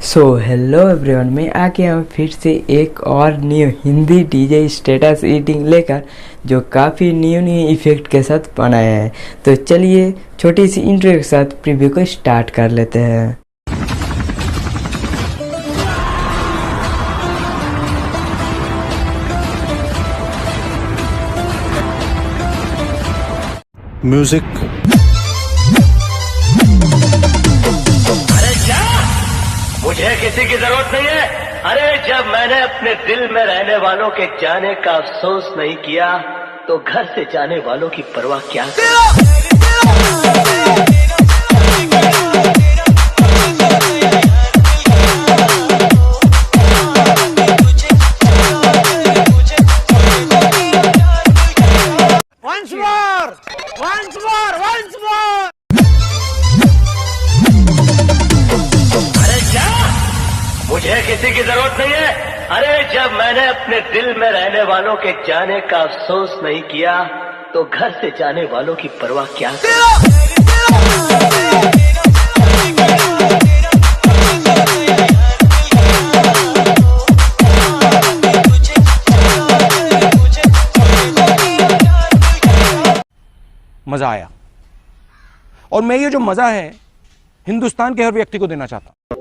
So hello everyone, मैं आ गया हूँ फिर से एक और new Hindi DJ status editing लेकर, जो काफ़ी न्यू इफेक्ट के साथ बनाया है। तो चलिए छोटी सी इंट्रो के साथ प्रीव्यू को स्टार्ट कर लेते हैं। म्यूजिक। मुझे किसी की जरूरत नहीं है। अरे जब मैंने अपने दिल में रहने वालों के जाने का अफसोस नहीं किया, तो घर से जाने वालों की परवाह क्या Once more! Once more! Once more! मुझे किसी की जरूरत नहीं है। अरे जब मैंने अपने दिल में रहने वालों के जाने का अफसोस नहीं किया, तो घर से जाने वालों की परवाह क्या मजा आया, और मैं ये जो मजा है हिंदुस्तान के हर व्यक्ति को देना चाहता हूं।